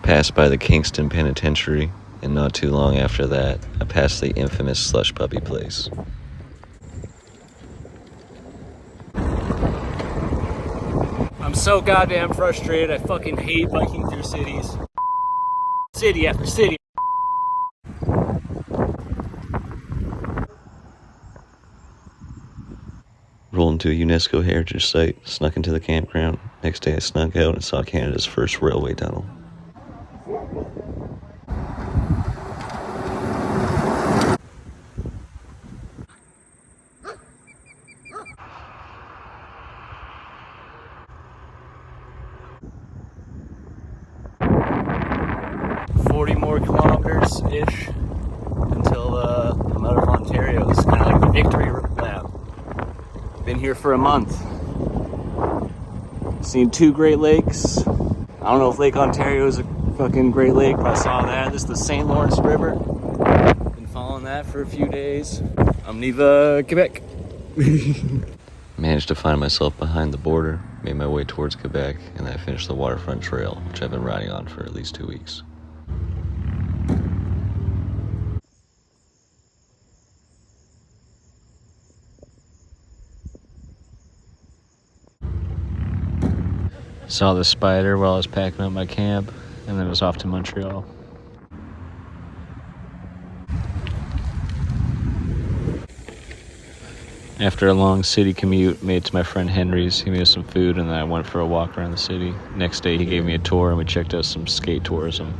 Passed by the Kingston Penitentiary, and not too long after that, I passed the infamous Slush Puppy place. I'm so goddamn frustrated. I fucking hate biking through cities. City after city. Rolled into a UNESCO heritage site, snuck into the campground. Next day I snuck out and saw Canada's first railway tunnel. More kilometers-ish until I'm out of Ontario. It's kind of like the victory lap. Been here for a month. Seen 2 Great Lakes. I don't know if Lake Ontario is a fucking Great Lake, but I saw that. This is the St. Lawrence River. Been following that for a few days. Omniva, Quebec. Managed to find myself behind the border, made my way towards Quebec, and I finished the waterfront trail, which I've been riding on for at least 2 weeks. Saw the spider while I was packing up my camp, and then was off to Montreal. After a long city commute, made it to my friend Henry's. He made us some food, and then I went for a walk around the city. Next day, he gave me a tour, and we checked out some skate tourism.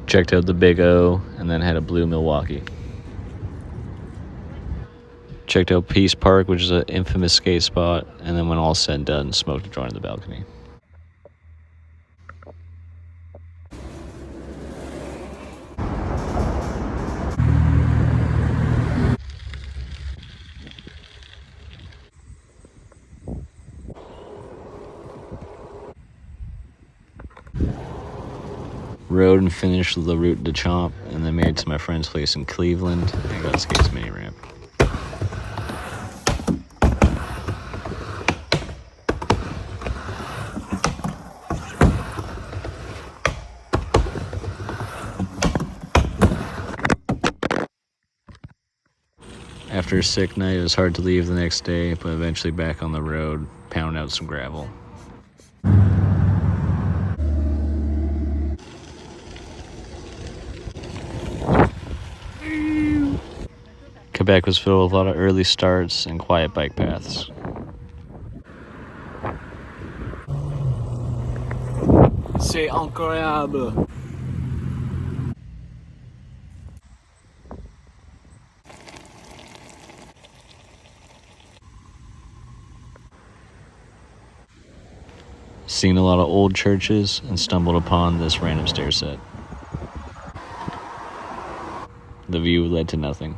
Checked out the Big O, and then had a Blue Milwaukee. Checked out Peace Park, which is an infamous skate spot, and then when all said and done, smoked a joint on the balcony. Rode and finished the route to Chomp, and then made it to my friend's place in Cleveland and got Skate's mini ramp. After a sick night, it was hard to leave the next day, but eventually back on the road, pounding out some gravel. Quebec was filled with a lot of early starts and quiet bike paths. C'est incroyable. Seen a lot of old churches and stumbled upon this random stair set. The view led to nothing.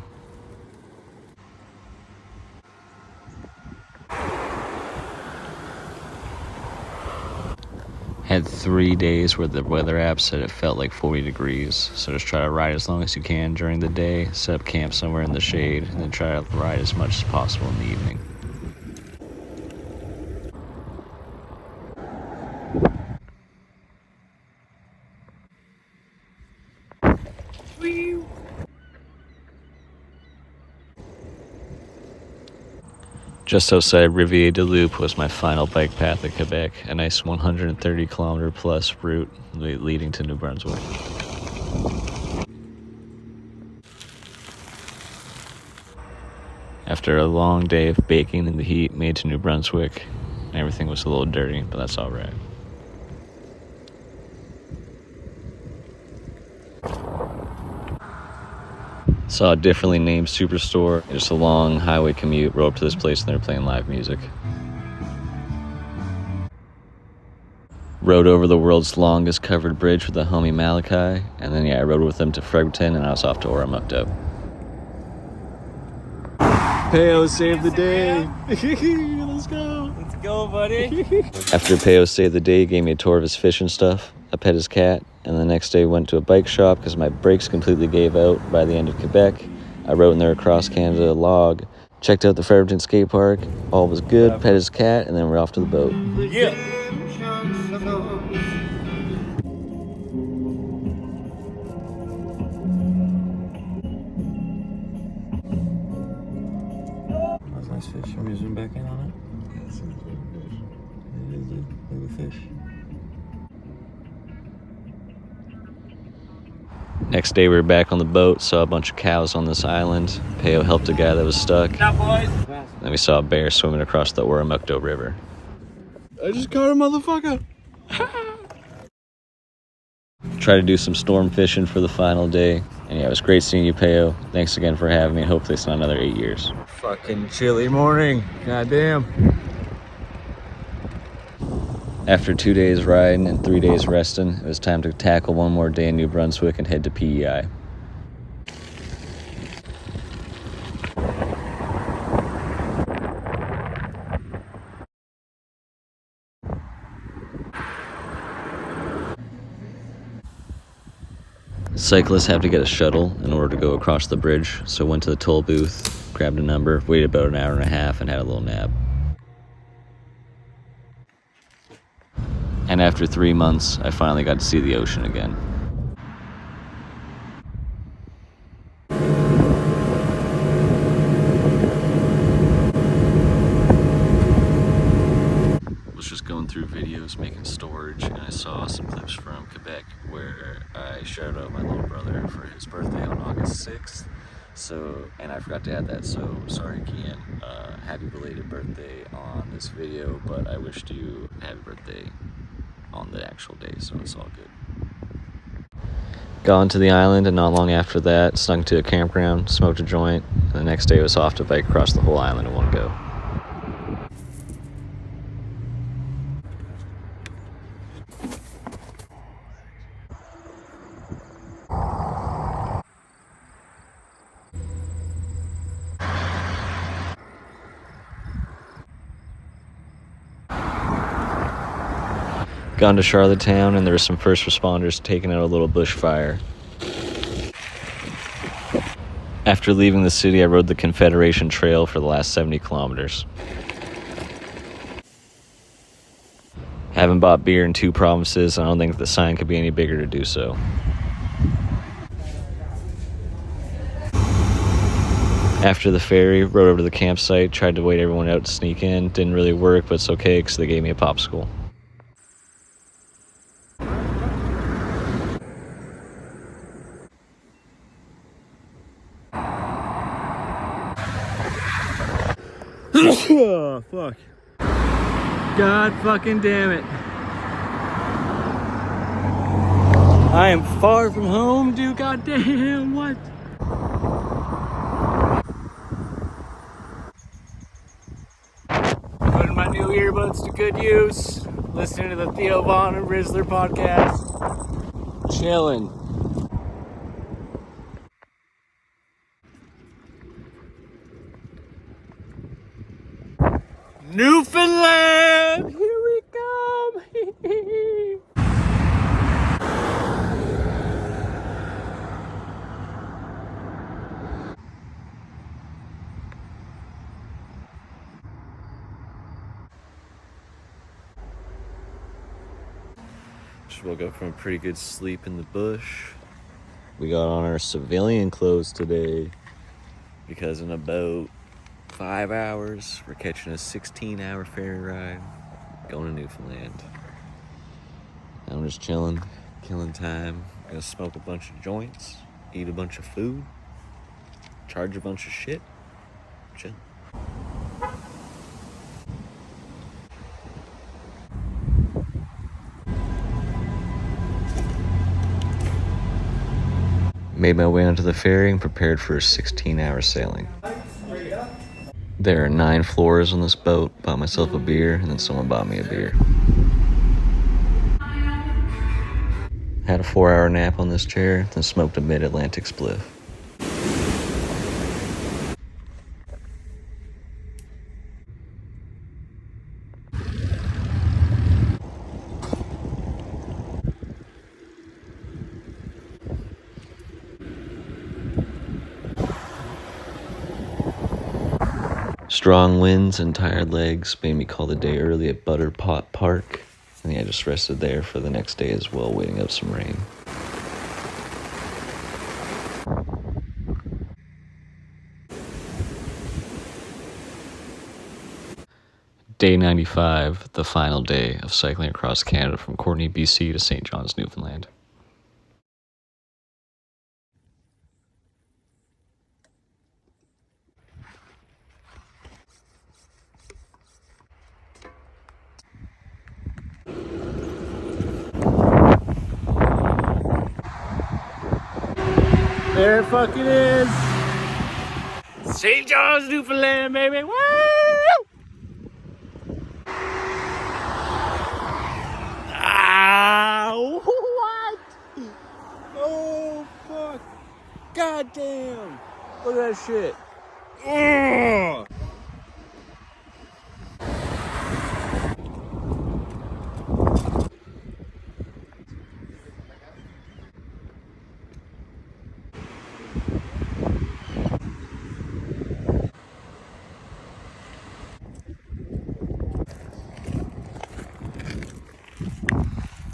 Had 3 days where the weather app said it felt like 40 degrees, so just try to ride as long as you can during the day, set up camp somewhere in the shade, and then try to ride as much as possible in the evening. Just outside Rivière-du-Loup was my final bike path at Quebec, a nice 130 kilometer plus route leading to New Brunswick. After a long day of baking in the heat, made to New Brunswick. Everything was a little dirty, but that's all right. Saw a differently named superstore. Just a long highway commute. Rode up to this place and they were playing live music. Rode over the world's longest covered bridge with the homie Malachi. And then, I rode with them to Fredericton and I was off to Oromocto. Peo saved the day. Let's go. Let's go, buddy. After Peo saved the day, he gave me a tour of his fishing stuff. I pet his cat, and the next day went to a bike shop because my brakes completely gave out by the end of Quebec. I rode in there across Canada log, checked out the Fredericton skate park, all was good, pet his cat, and then we're off to the boat. Yeah. That's a nice fish. Can we zoom back in on it? Yeah, it's a good fish. It is, dude. Look at the fish. Next day we were back on the boat, saw a bunch of cows on this island. Peo helped a guy that was stuck. Then we saw a bear swimming across the Oromocto River. I just caught a motherfucker. Tried to do some storm fishing for the final day. And it was great seeing you, Peo. Thanks again for having me. Hopefully it's not another 8 years. Fucking chilly morning. Goddamn. After 2 days riding and 3 days resting, it was time to tackle one more day in New Brunswick and head to PEI. Cyclists have to get a shuttle in order to go across the bridge, so went to the toll booth, grabbed a number, waited about an hour and a half, and had a little nap. And after 3 months, I finally got to see the ocean again. Was just going through videos, making storage, and I saw some clips from Quebec where I shouted out my little brother for his birthday on August 6th. And I forgot to add that, so sorry, Kian. Happy belated birthday on this video, but I wished you a happy birthday on the actual day, so it's all good. Got onto the island, and not long after that, snuck into a campground, smoked a joint, and the next day was off to bike across the whole island in one go. Gone to Charlottetown, and there were some first responders taking out a little bushfire. After leaving the city, I rode the Confederation Trail for the last 70 kilometers. Haven't bought beer in 2 provinces, and I don't think the sign could be any bigger to do so. After the ferry, rode over to the campsite, tried to wait everyone out to sneak in. Didn't really work, but it's okay because they gave me a popsicle. Oh, fuck. God fucking damn it. I am far from home, dude. Goddamn, what? Putting my new earbuds to good use. Listening to the Theo Vaughn and Rizzler podcast. Chilling. Newfoundland! Here we come! Just woke up from a pretty good sleep in the bush. We got on our civilian clothes today because in about 5 hours. We're catching a 16-hour ferry ride going to Newfoundland. I'm just chilling, killing time. Gonna smoke a bunch of joints, eat a bunch of food, charge a bunch of shit, chill. Made my way onto the ferry and prepared for a 16-hour sailing. There are 9 floors on this boat. Bought myself a beer, and then someone bought me a beer. Had a 4-hour nap on this chair, then smoked a mid-Atlantic spliff. Strong winds and tired legs made me call the day early at Butterpot Park, and I just rested there for the next day as well, waiting up some rain. Day 95, the final day of cycling across Canada from Courtenay, BC to St. John's, Newfoundland. There it fucking is. St. John's, Newfoundland, baby. Woo! Ah, what? Oh, fuck. God damn. Look at that shit. Ugh.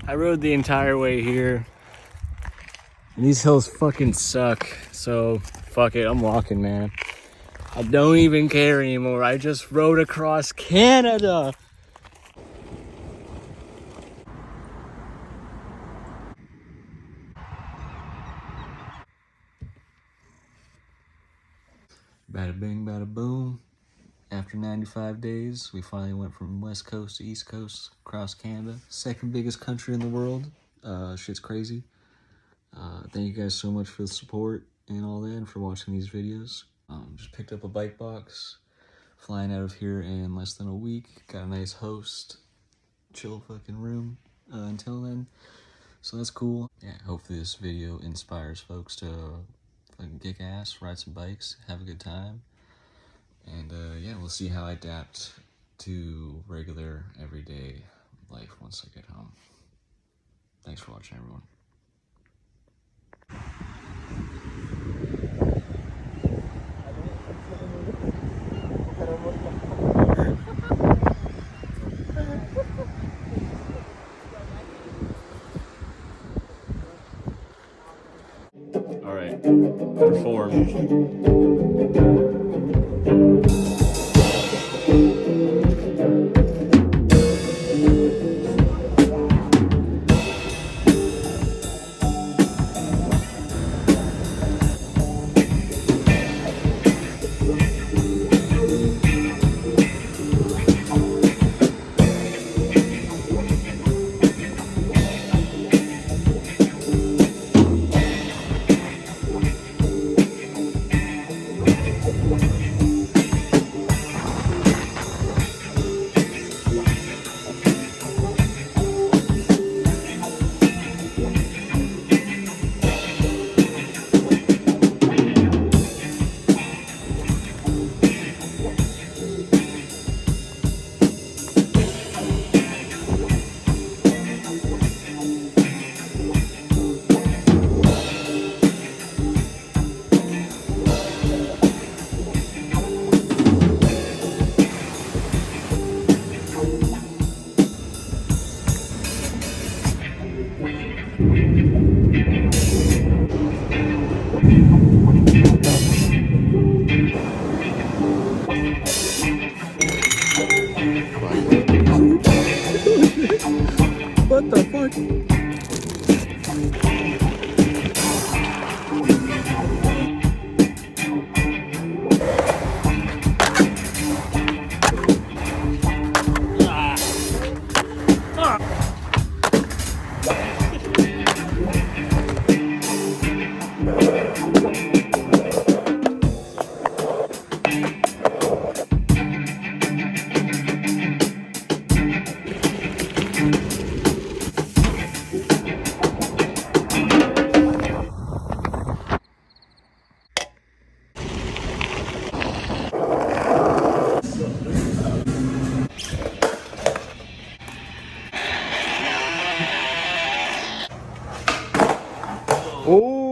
I rode the entire way here. And these hills fucking suck. So, fuck it, I'm walking, man. I don't even care anymore. I just rode across Canada. Bada bing, bada boom. After 95 days, we finally went from West Coast to East Coast, across Canada. Second biggest country in the world. Shit's crazy. Thank you guys so much for the support and all that, and for watching these videos. Just picked up a bike box. Flying out of here in less than a week. Got a nice host. Chill fucking room until then. So that's cool. Yeah, hopefully this video inspires folks to fucking kick ass, ride some bikes, have a good time. And yeah, we'll see how I adapt to regular, everyday life once I get home. Thanks for watching, everyone. All right, perform. What the fuck? Oh.